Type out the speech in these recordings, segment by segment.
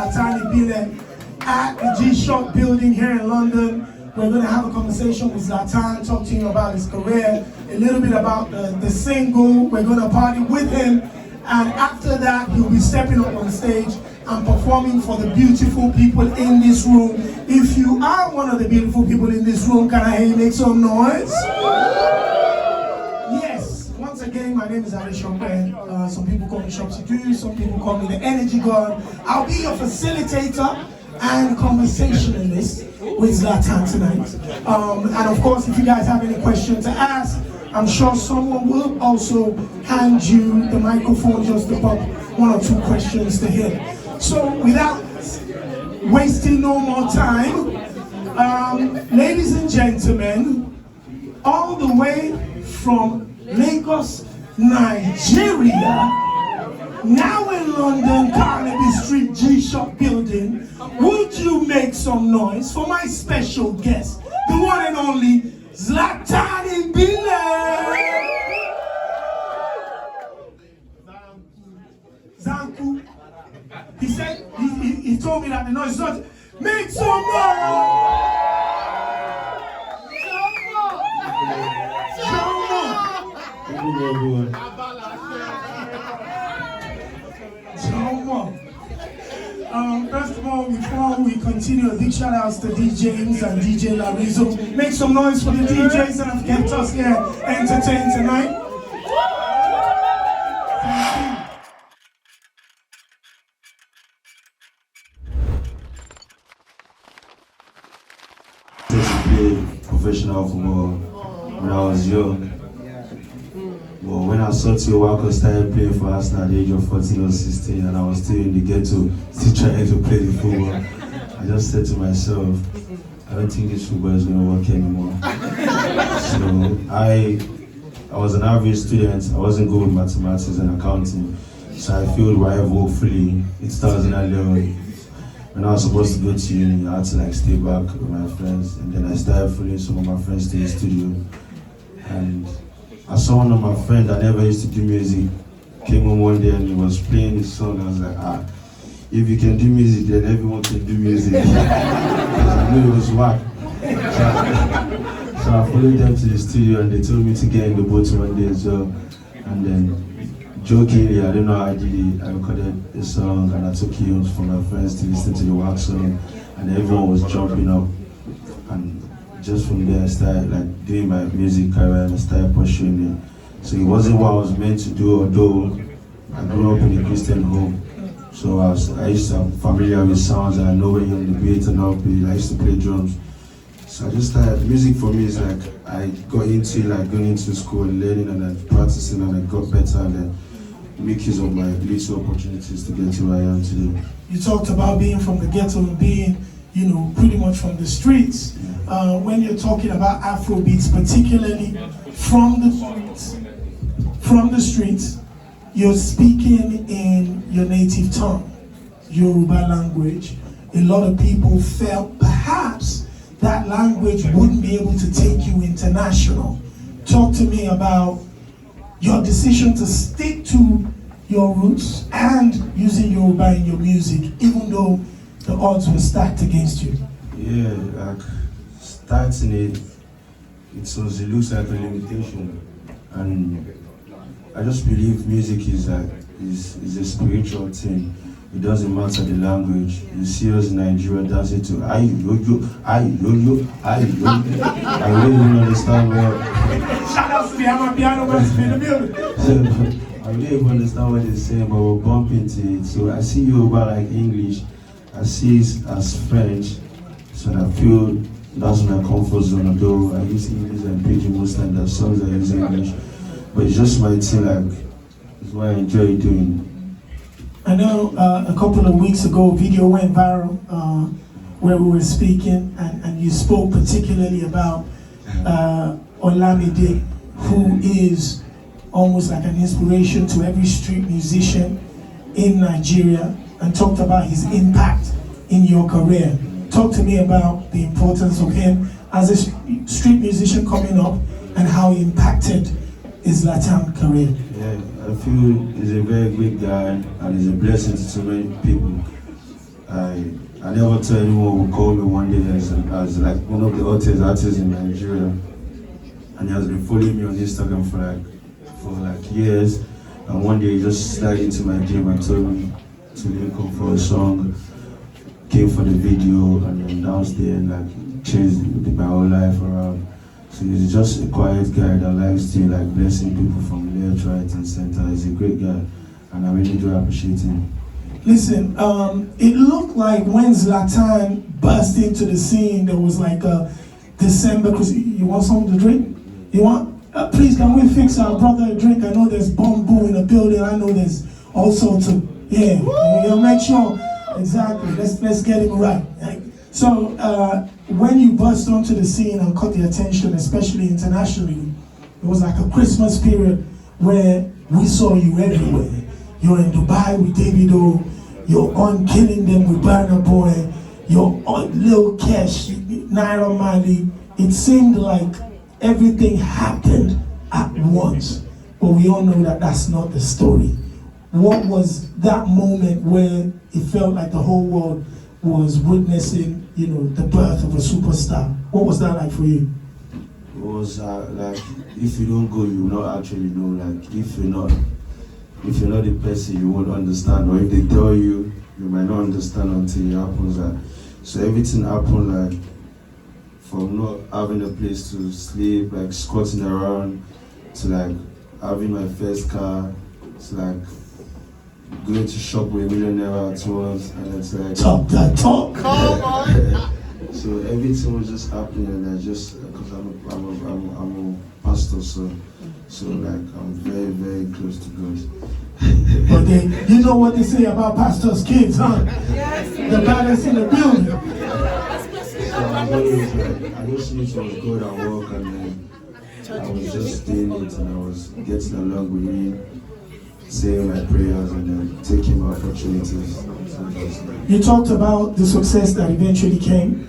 Zlatan Ibile at the G-Shock building here in London. We're going to have a conversation with Zlatan, talk to him about his career, a little bit about the single. We're going to party with him, and after that he'll be stepping up on stage and performing for the beautiful people in this room. If you are one of the beautiful people in this room, can I hear you make some noise? Yes, once again, my name is Ali Chopin. Some people call me Shopsy, some people call me the Energy God. I'll be your facilitator and conversationalist with Zlatan tonight. And of course, if you guys have any questions to ask, I'm sure someone will also hand you the microphone just to pop one or two questions to him. So without wasting no more time, ladies and gentlemen, all the way from Lagos, Nigeria, now in London, Carnaby Street, G-Shock building, would you make some noise for my special guest, the one and only Zlatan Ibile? Zanku. He said, he told me that the noise is not, make some noise! First of all, before we continue, a big shout outs to DJs and DJ Larizo. Make some noise for the DJs that have kept us here entertained tonight. I used to play professional football when I was young. But when I saw Tio Wako started playing for Arsenal at the age of 14 or 16, and I was still in the ghetto, still trying to play the football, I just said to myself, I don't think this football is going to work anymore. So I was an average student. I wasn't good with mathematics and accounting. So I failed rival hopefully in 2011. When I was supposed to go to uni, I had to stay back with my friends, and then I started following some of my friends to the studio. And I saw one of my friends that never used to do music came home one day and he was playing his song. I was like, if you can do music, then everyone can do music. Because I knew it was whack. So I followed them to the studio and they told me to get in the boat one day as well. And then jokingly, I don't know how I did it, I recorded the song and I took it for my friends to listen to the wax song, and everyone was jumping up. And just from there I started doing my music career and I started pursuing it. So it wasn't what I was meant to do, although I grew up in a Christian home. So I used to be familiar with sounds, and I know when you're on the beat and all, I used to play drums. So I just started, music for me is I got into going into school and learning and then practicing, and I got better and then make use of my little opportunities to get to where I am today. You talked about being from the ghetto and being, pretty much from the streets. When you're talking about Afrobeats, particularly from the streets, you're speaking in your native tongue, Yoruba language. A lot of people felt perhaps that language wouldn't be able to take you international. Talk to me about your decision to stick to your roots and using Yoruba in your music, even though the odds were stacked against you. Yeah, starting it looks like a limitation, and I just believe music is a spiritual thing. It doesn't matter the language. You see us in Nigeria dancing to ayi yo yo, ayi yo yo, ayi yo yo. I really don't understand what. Shout out to the Amapiano boys in the building. I really don't understand what they're saying, but we're bumping to it. So I see Yoruba like English, I see it as French, so I feel that's my comfort zone. Although I use English and Pidgin most times, the songs I use English, but it's just my thing. It's what I enjoy doing. I know a couple of weeks ago, a video went viral where we were speaking, and you spoke particularly about Olamide, who is almost like an inspiration to every street musician in Nigeria, and talked about his impact in your career. Talk to me about the importance of him as a street musician coming up and how he impacted his Zlatan career. Yeah, I feel he's a very great guy and he's a blessing to so many people. I never thought anyone would call me one day as like one of the hottest artists in Nigeria, and he has been following me on Instagram for like years. And one day he just slid into my dream and told me to link up for a song. Came for the video, and then downstairs and like changed my whole life around. So he's just a quiet guy that likes to like blessing people from left, right, and center. He's a great guy, and I really do appreciate him. Listen, it looked like when Zlatan burst into the scene, there was like a December Christmas. You want something to drink? You want? Please, can we fix our brother a drink? I know there's bamboo in the building. I know there's all sorts of, yeah. We'll make sure, exactly. Let's get it right. So, when you burst onto the scene and caught the attention, especially internationally, it was like a Christmas period where we saw you everywhere. You're in Dubai with Davido, you're on Killing Them with Burna Boy, you're on Lil Kesh, Naira Marley. It seemed like everything happened at once, but we all know that that's not the story. What was that moment where it felt like the whole world was witnessing, you know, the birth of a superstar? What was that like for you? It was like, if you don't go, you will not actually know. Like, if you're not the person, you won't understand. Or if they tell you, you might not understand until it happens. So everything happened like from not having a place to sleep, like squatting around, to like having my first car, to like going to shop with a millionaire at once, and it's like talk that talk. Come on. So everything was just happening, and I just because I'm a pastor, so like I'm very, very close to God. But then, you know what they say about pastors' kids, huh? Yes. The balance in the building. So I just knew it was God at work, and then I was just doing it, and I was getting along with him, saying my prayers, and then taking my opportunities. You talked about the success that eventually came,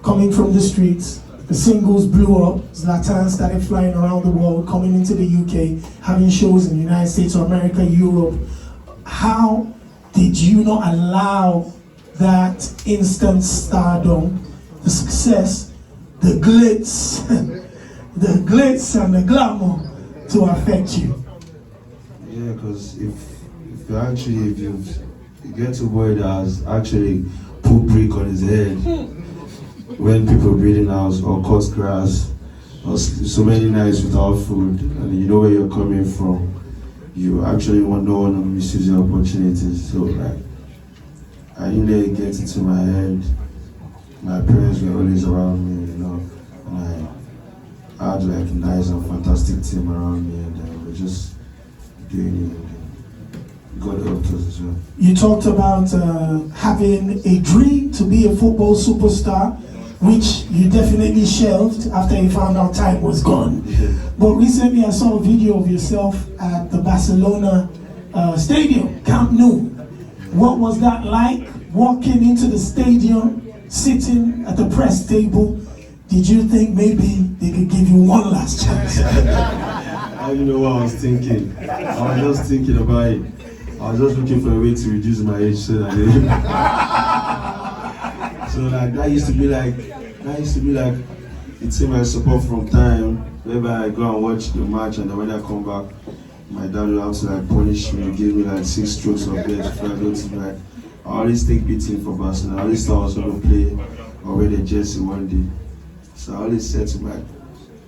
coming from the streets. The singles blew up. Zlatan started flying around the world, coming into the UK, having shows in the United States of America, Europe. How did you not allow that instant stardom, the success, the glitz, the glitz and the glamour to affect you? Yeah, because if you get to a boy that has actually put brick on his head, when people breathing out or cut grass, or so many nights without food, and you know where you're coming from, you actually no one to misuse your opportunities. So like, I didn't let it get into my head. My parents were always around me, you know, and I had like a nice and fantastic team around me, and we're just doing it. God helped us as well. You talked about having a dream to be a football superstar, which you definitely shelved after you found out time was gone. Yeah. But recently I saw a video of yourself at the Barcelona stadium, Camp Nou. What was that like, walking into the stadium, sitting at the press table? Did you think maybe they could give you one last chance? I don't know what I was thinking. I was just thinking about it. I was just looking for a way to reduce my age so that so like that used to be like the team I support from time. Whenever I go and watch the match, and then when I come back, my dad will have to like punish me, give me like 6 strokes of bed before I go to like. I always take beating for Barcelona. I always thought I was going to play or wear the jersey one day. So I always said to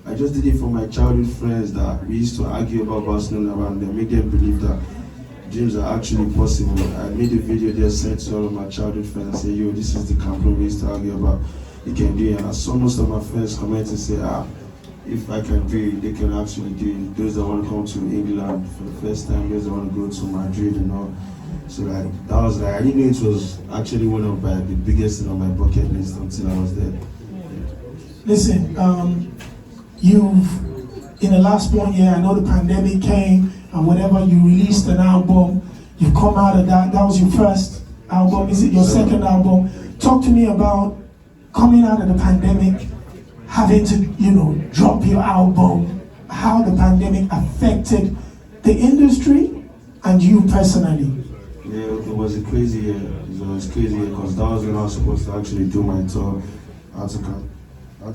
I just did it for my childhood friends that we used to argue about Barcelona, and then make them believe that dreams are actually possible. I made a video there, sent to all of my childhood friends and say, yo, this is the campaign we used to argue about. You can do it. And I saw most of my friends comment and say, if I can do it, they can actually do it. Those that want to come to England for the first time, those that want to go to Madrid and all. So like, that was like, I didn't know it was actually one of the biggest thing on my bucket list until I was there. Listen, in the last 1 year, I know the pandemic came, and whenever you released an album, you come out of that. That was your first album. Is it your second album? Talk to me about coming out of the pandemic, having to, drop your album, how the pandemic affected the industry and you personally. Yeah, it was a crazy year. It was crazy because that was when I was supposed to actually do my tour. I had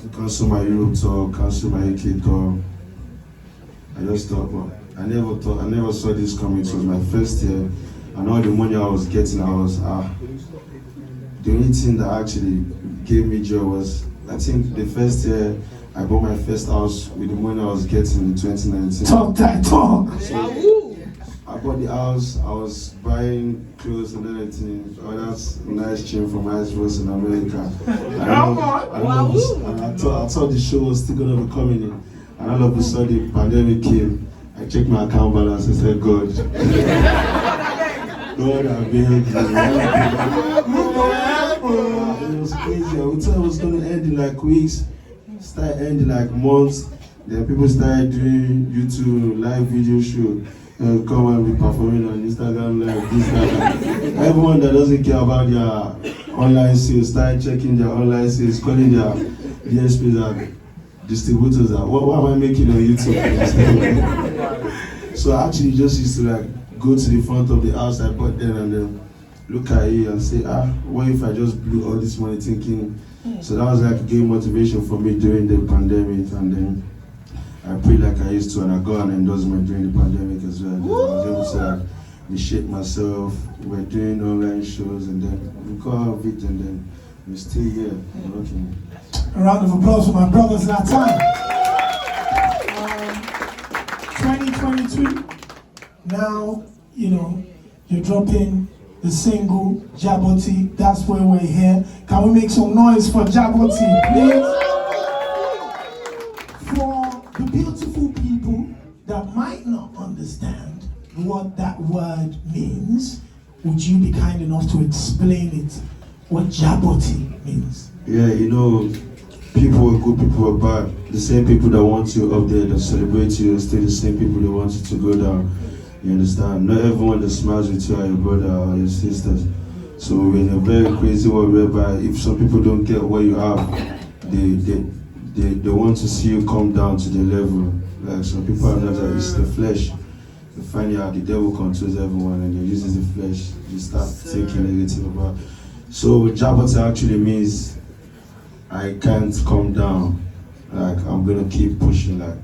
to cancel my Europe tour, cancel my UK tour. I just thought, well, I never saw this coming. It was my first year, and all the money I was getting, the only thing that actually gave me joy was, I think the first year I bought my first house with the money I was getting in 2019. Talk that talk. So, I bought the house, I was buying clothes and everything. Oh, that's a nice chain from Iceberg in America. I thought the show was still gonna be coming in. And all of a sudden, the pandemic came. I checked my account balance and said, God, God, I beg you. It was crazy. I would say it was gonna end in like weeks, start ending like months. Then people started doing YouTube live video show. Come and be performing on Instagram live, this, that. Everyone that doesn't care about their online sales started checking their online sales, calling their DSPs and distributors. What am I making on YouTube? So I actually just used to like go to the front of the house I bought there and then look at it and say, what if I just blew all this money thinking? So that was like a game motivation for me during the pandemic, and then I prayed like I used to, and I got an endorsement during the pandemic as well. I was able to like reshape myself. We were doing online shows, and then we got out of it, and then we're still here working. A round of applause for my brother Zlatan. 2022. Now, you're dropping the single Jaboti. That's why we're here. Can we make some noise for Jaboti, please? For the beautiful people that might not understand what that word means, would you be kind enough to explain it, what Jaboti means? Yeah, people are good, people are bad. The same people that want you up there, that celebrate you, are still the same people that want you to go down. You understand? Not everyone that smiles with you are your brother or your sisters. So we're in a very crazy world whereby if some people don't get what you have, they want to see you come down to their level. Like some people are not like, it's the flesh. They find out the devil controls everyone and they uses the flesh. They start thinking negative about. So Jaboti actually means I can't come down. Like I'm gonna keep pushing, like,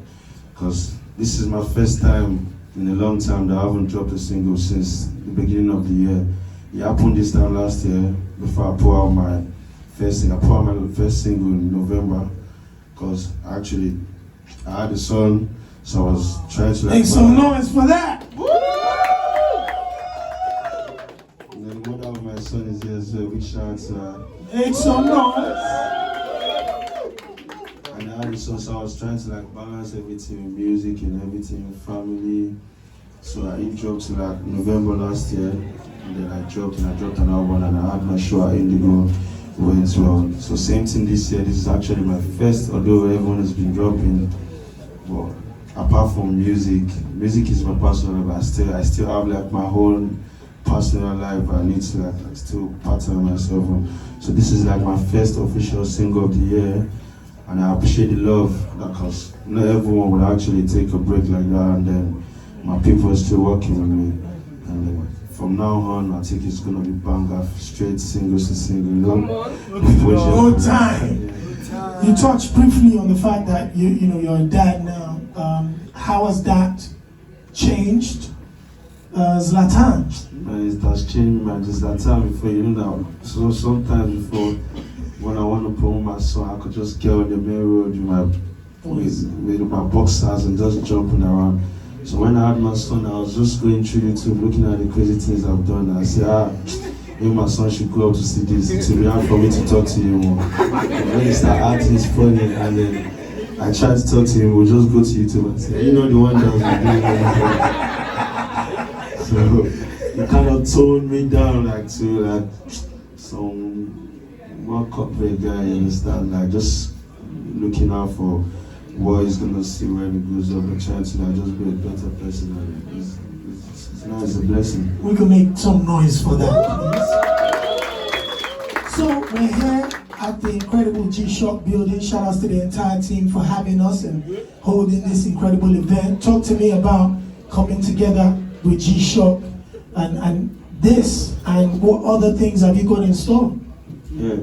cause this is my first time in a long time that I haven't dropped a single since the beginning of the year. It happened this time last year before I put out my first single. I put out my first single in November, cause actually I had a son, so I was trying to make some noise for that. And then the mother of my son is here, so big shout out to her. Make some noise. And I had a son, so I was trying to like balance everything with music and everything, family. So I dropped to like November last year, and then I dropped an album, and I had my show at Indigo. Went well. So same thing this year. This is actually my first, although everyone has been dropping. But apart from music is my personal life. I still have like my whole personal life. I need to like still pattern myself on. So this is like my first official single of the year, and I appreciate the love, because not everyone would actually take a break like that, and then my people are still working with me. And from now on, I think it's gonna be banger, straight singles to single. Good time. Yeah. You touched briefly on the fact that you're a dad now. How has that changed Zlatan? It has changed my Zlatan before, so sometimes before, when I want to promote my song, I could just get on the main road with my boxers and just jumping around. So when I had my son, I was just going through YouTube, looking at the crazy things I've done. And I said, maybe my son should grow up to see this, to be hard for me to talk to him more. And when he started acting, it's funny, and then I tried to talk to him, we'll just go to YouTube and say, the one that was doing everything. So he kind of toned me down, to some more corporate guy, you understand, just looking out for what he's gonna see when he grows up, and trying to just be a better person. It's nice, a blessing. We can make some noise for that, please. So we're here at the incredible G-Shock building. Shout outs to the entire team for having us and holding this incredible event. Talk to me about coming together with G-Shock and this, and what other things have you got in store? Yeah,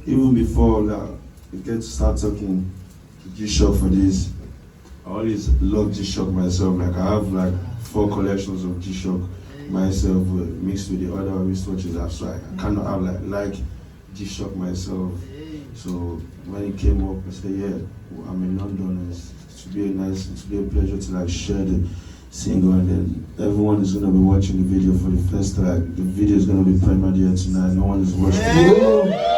even before that, we get to start talking to G-Shock for this. I always love G-Shock myself. Like I have like 4 collections of G-Shock myself mixed with the other wristwatches. So I cannot have like G-Shock myself. So when it came up, I said, yeah, I'm in London, and it would be a pleasure to like share the single, and then everyone is gonna be watching the video for the first time. The video is gonna be premiered here tonight. No one is watching it.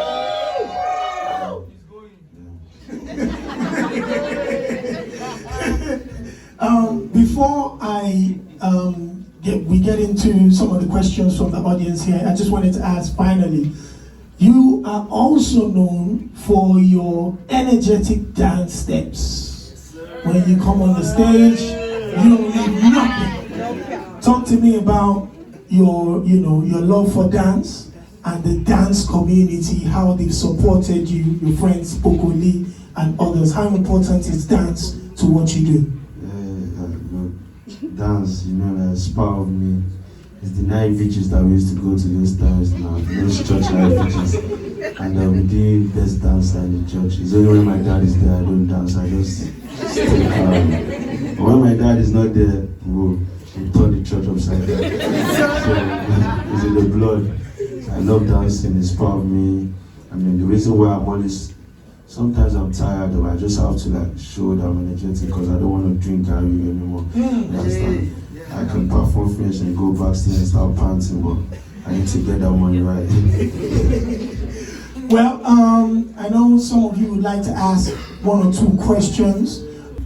Before we get into some of the questions from the audience here, I just wanted to ask finally, you are also known for your energetic dance steps. When you come on the stage, you don't leave nothing. Talk to me about your love for dance and the dance community, how they've supported you, your friends Pokoli and others. How important is dance to what you do? Dance, it's part of me. It's the night vigils that we used to go to those times now, those church night vigils. And we do best dance in the church. It's only when my dad is there I don't dance, I just stay calm. But when my dad is not there, we turn the church upside down. So it's in the blood. I love dancing, it's part of me. I mean, the reason why I'm always, sometimes I'm tired, but I just have to like show that I'm energetic because I don't want to drink Gary anymore. You understand? I can perform finish and go backstage and start panting, but I need to get that money right. Well, I know some of you would like to ask 1 or 2 questions.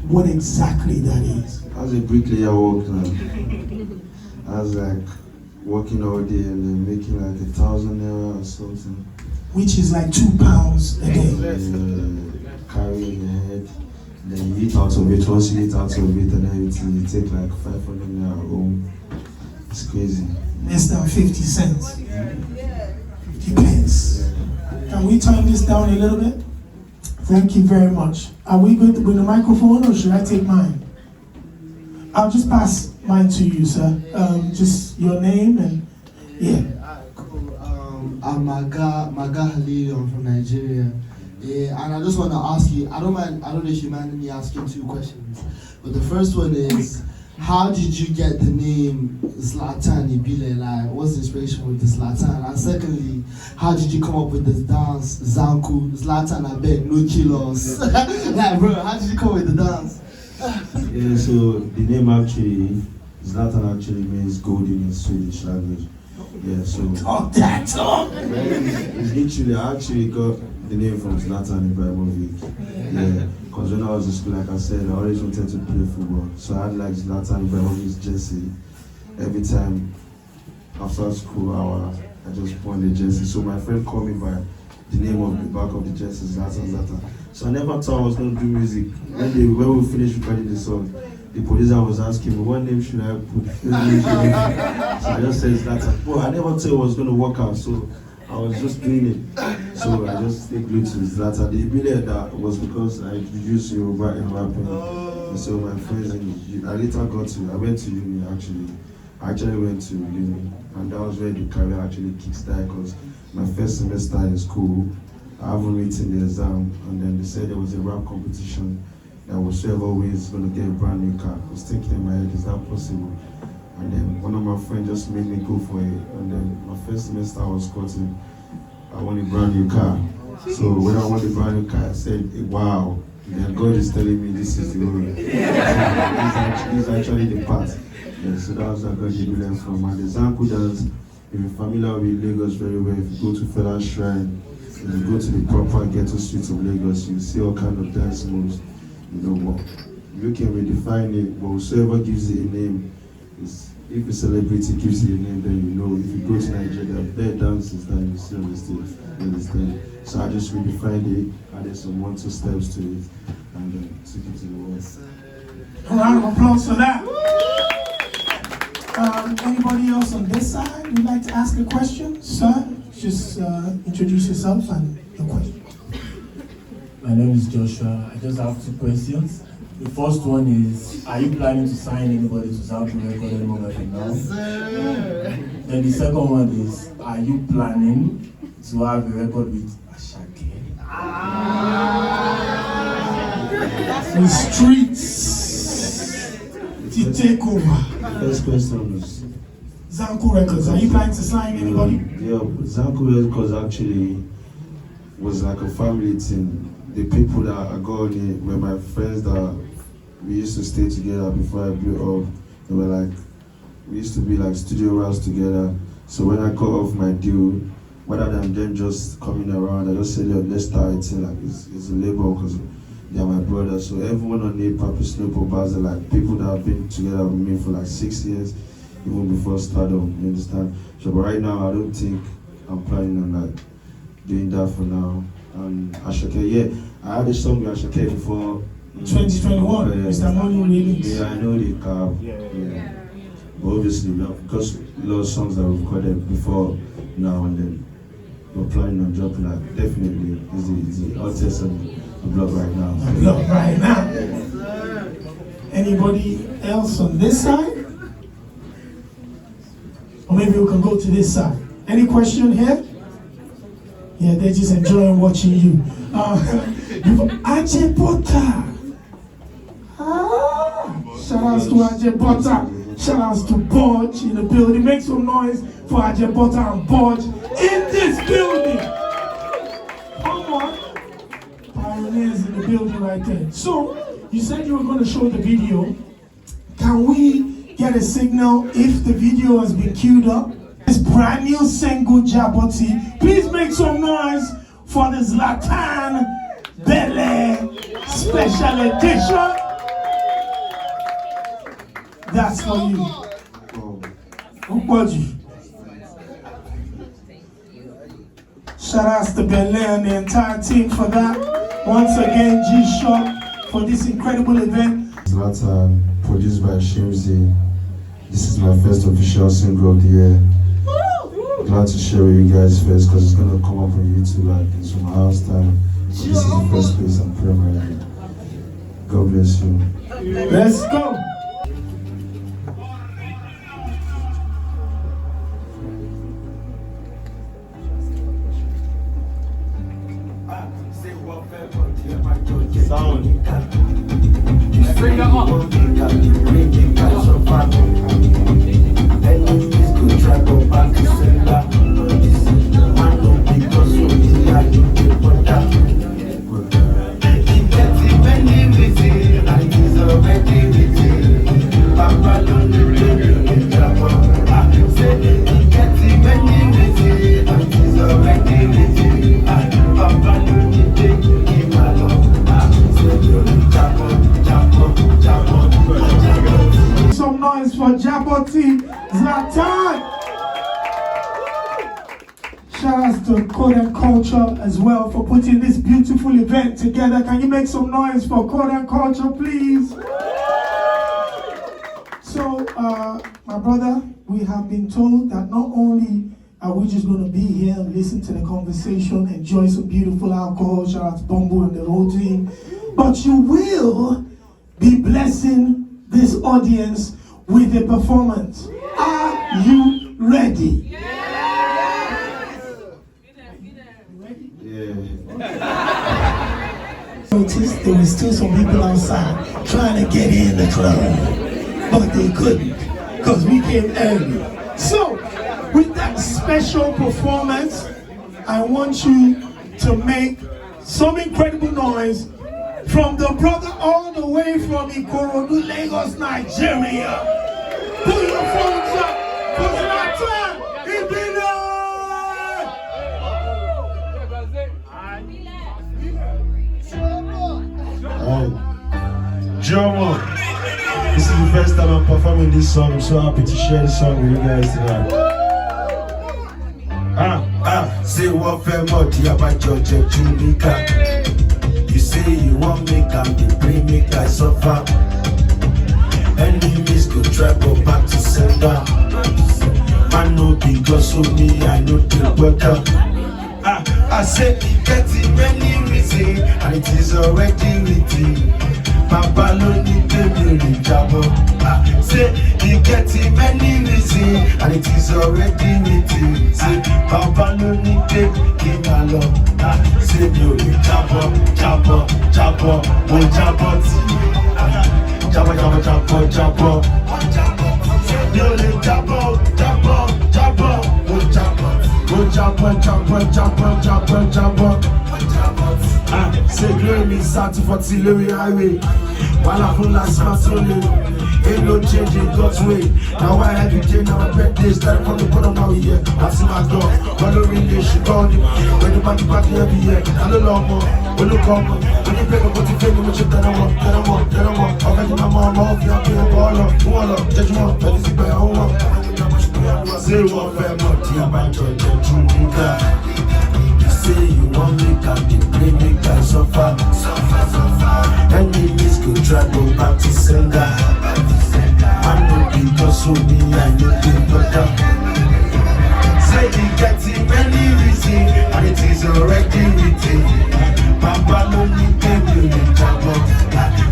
What exactly that is? As a bricklayer working, I was like working all day and then making like 1,000 naira or something. Which is like £2 a day. Carrying your head, then you eat out of it. Once you eat out of it and everything, you take like 500 naira home. It's crazy. Less than 50 cents. 50 pence. Can we turn this down a little bit? Thank you very much. Are we good with the microphone or should I take mine? I'll just pass mine to you, sir. Just your name and yeah. I'm Maga Halil, I'm from Nigeria. And I just want to ask you, I don't know if you mind me asking 2 questions. But the first one is, how did you get the name Zlatan Ibile? Like, what's the inspiration with the Zlatan? And secondly, how did you come up with this dance, Zanku, Zlatan, I beg, no kilos? Like, bro, how did you come up with the dance? Yeah, so the name actually, Zlatan actually means golden in Swedish language. Yeah, so Talk that talk. it's literally, I actually got the name from Zlatan Ibile. Yeah, because when I was in school, like I said, I always wanted to play football. So I had like Zlatan Ibrahimovic's jersey. Every time after school, I just put on the jersey. So my friend called me by the name of the back of the jersey, Zlatan. So I never thought I was going to do music. When we finished recording the song, the producer was asking me, what name should I put? So I just said Zlatan. Well, I never thought it was going to work out, so I was just doing it. So I just stayed glued to Zlatan. The Ibile that was because I introduced Yoruba in rapping. And so my friends, I went to uni actually. I actually went to uni, and that was where the career actually kickstarted because my first semester in school, I haven't written the exam, and then they said there was a rap competition that whoever wins is going to get a brand new car. I was thinking in my head, is that possible? And then one of my friends just made me go for it, and then my first semester I was quoting, I want a brand new car. So when I want a brand new car, I said, wow. And then God is telling me this is the way. This is actually the path. Yeah, so that was where God gave me learn from. And the Zanku dance, if you're familiar with Lagos very well, if you go to Fela Shrine, if you go to the proper ghetto streets of Lagos, you see all kind of dance moves. You know what? You can redefine it, but whoever gives it a name, is if a celebrity gives it a name, then you know. If you go to Nigeria, their dances that you see on the stage, you understand? So I just redefined it, added some 1, 2 steps to it, and then took it to the world. A round of applause for that. Anybody else on this side would like to ask a question? Sir, just introduce yourself and your question. My name is Joshua. I just have 2 questions. The first one is, are you planning to sign anybody to Zlatan record any moment from now? Yes, sir. Then the second one is, are you planning to have a record with Ashake? The streets to take over. First question is, Zanku Records, are you planning to sign anybody? yeah, Zanku Records actually was like a family thing. The people that I got on it were my friends that we used to stay together before I blew up. They were like, we used to be like studio rounds together. So when I got off my deal, rather than them just coming around, I just said, look, let's start it. Like it's a label because they're my brothers. So everyone on it, Papi, Snoop, Baz, are like people that have been together with me for like 6 years, even before stardom. You understand? So but right now, I don't think I'm planning on like doing that for now. And Ashake, yeah, I had a song with Ashake before 2021, Mr. Money release. Yeah, I know the car. Yeah. But obviously, we have got a lot of songs that we've recorded before now and then. We're planning on dropping that. Definitely, is the artist on the block right now. Block right now. Anybody else on this side? Or maybe we can go to this side. Any question here? Yeah, they're just enjoying watching you. Jaboti. Shout outs to Jaboti. Shout outs to Bodge in the building. Make some noise for Jaboti and Bodge in this building. Come on. Pioneers in the building right there. So, you said you were going to show the video. Can we get a signal if the video has been queued up? This brand new single, Jaboti. Please make some noise for the Zlatan Ibile special edition. That's for you. Shout outs to Ibile and the entire team for that. Once again, G-Shock for this incredible event. Zlatan, produced by Shimzy. This is my first official single of the year. Glad to share with you guys first because it's gonna come up on YouTube like in some house time. But this is the first place I'm premiering. God bless you. Let's go. Sound. Bring them up. Some noise for Jaboti, Zlatan. Shout outs to Code and Culture as well for putting this beautiful event together. Can you make some noise for Code and Culture, please? So, my brother, we have been told that not only are we just going to be here and listen to the conversation, enjoy some beautiful alcohol, shout out to Bumbo and the whole team, but you will be blessing this audience with a performance. Are you ready? Yeah. Noticed there was still some people outside trying to get in the club, but they couldn't because we came early. So, with that special performance, I want you to make some incredible noise from the brother all the way from Ikorodu, Lagos, Nigeria. Put your phones up for Zlatan Ibile! Jomo, this is the first time I'm performing this song. I'm so happy to share this song with you guys tonight. Say what more do about your Junica? You say you want me, come to bring me guys suffer. Enemies go try go back to sender. Man no because of me, I know the better. I said it gets many reasons, and it is already written. Baba ló ní tèmi ò lè jábọ́. Say he getting many reasons and it is already written. Say Baba ló ní tèmi kí n máa lọ. Say mi ò lè jábọ́, jábọ́, jábọ́, mo jábọ́ tì í. Jábọ́, jábọ́, jábọ́, jábọ́. Mi ò lè jábọ́, jábọ́, jábọ́, mo jábọ́. Mo jábọ́, jábọ́, jábọ́, jábọ́, jábọ́. Say glory me Sati for Tillery Highway. While I pull like smart only. Ain't no change in God's way. Now I every day, now my birthday started from the bottom of the year. I see my dog, following this, she called him. When the party every year, I don't know more. When you come, when you pick up what you feel, what you tell them, tell them, tell them. I'll get my mom off, you're paying ball up. Who all up, judgment, but this is by home. Say what fair money about your judgment. Say you want me, can be play me, can suffer. Enemies go try go back to sender. I know because of me, I know the brother. Say he getting many reasons, and it is already written. Baba no need to be trouble.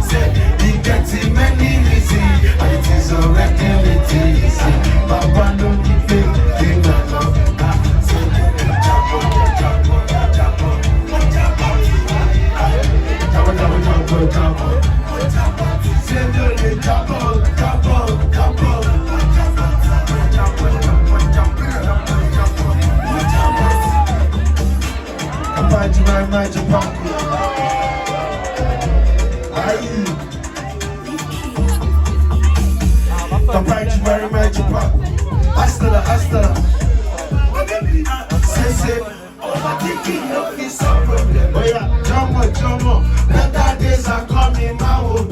Say he getting many reasons, and it is already written. Baba no need to be trouble. Better days are coming, my old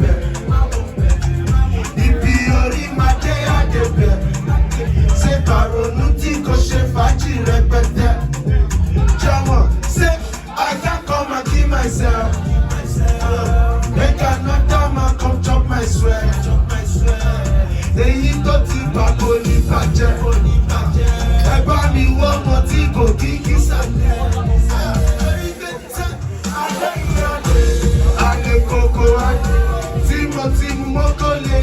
say Baronu Tiko Shefaji repete. Jamo, say I can't come and kill myself. Make another man come chop my sweat. They eat to tipa boni baje. Eba mi wo mo ti go kiki sane. Ale koko ade, Timothy Mokole.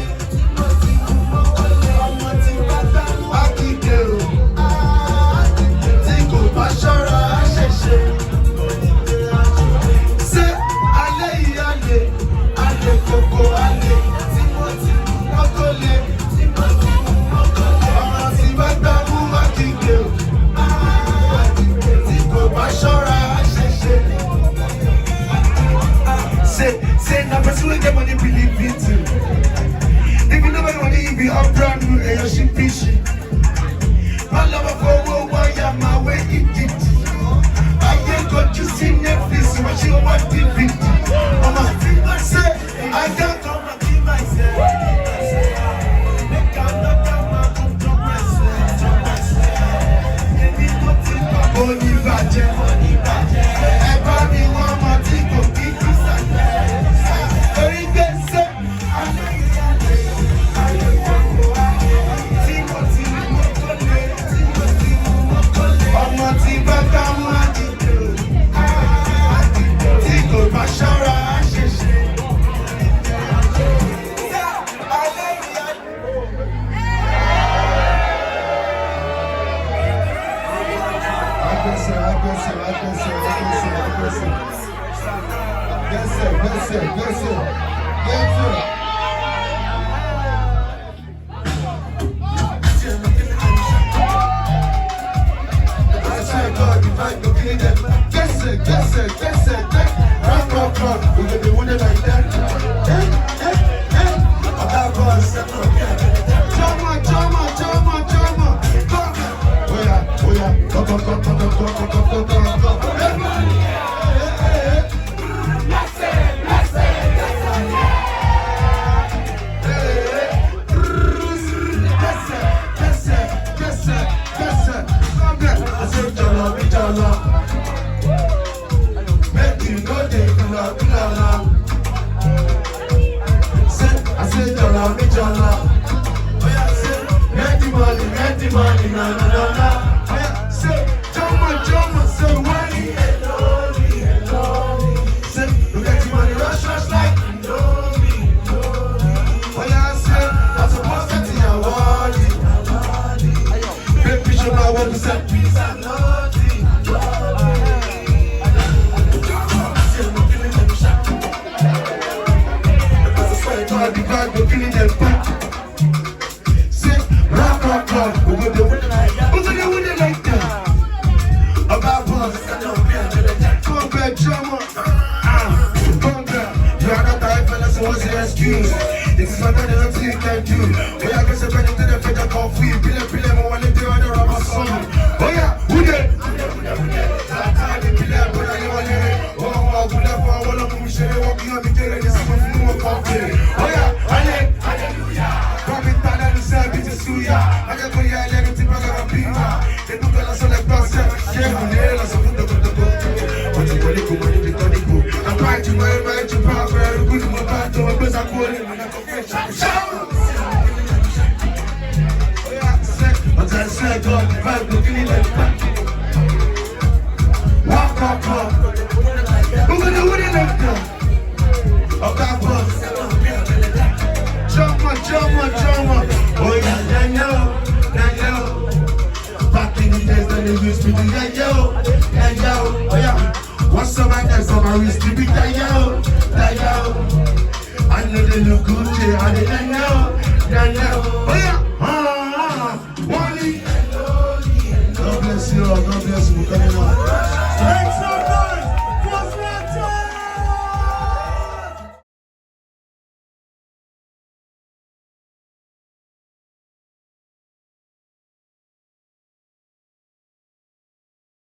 Say na person wey get money believe it too. If you know my money, you be up brand new and you should be shit. My love for wire, my way it did. I ain't got you see Netflix, watching what TV. Mama, say I can't come and keep myself. Make another man come drop myself. Money budget, money budget. Everybody want my ticket, keep this and very good, sir. Say, look at you money, rush like Indomie. Say, rock, rock, rock. We're gonna do it like that. About us. Come back, drama. Come back. You are not tired, fella, so what's the excuse? This is what I don't think you can do. Oh yeah, cause you're ready to the figure coffee. Pile, I want to do on the rubber song. Oh yeah, who did? Zlatan Ibile, but I want to. Oh, who left for all of them? Shit, walking on the day, this is what you want coffee. Oh yeah, hallelujah. Come in, Tana, the service is Suya. I can go here, let it take a pizza. They do tell us all like that. Yeah, we need us a good to go. But you want to go, money, we got to go. I'm trying to marry to power, very good to my back to my place. I'm calling. Oh yeah, set. But I said, God, the vibe looking in like that. Walk up. Who gonna win it like that? Oh, God, boss. Jump. Oh yeah, now. Back in the days when they used to do yo. Oh yeah. What's up, man? That's how I used to be yo. I know they look good, I know. Oh yeah.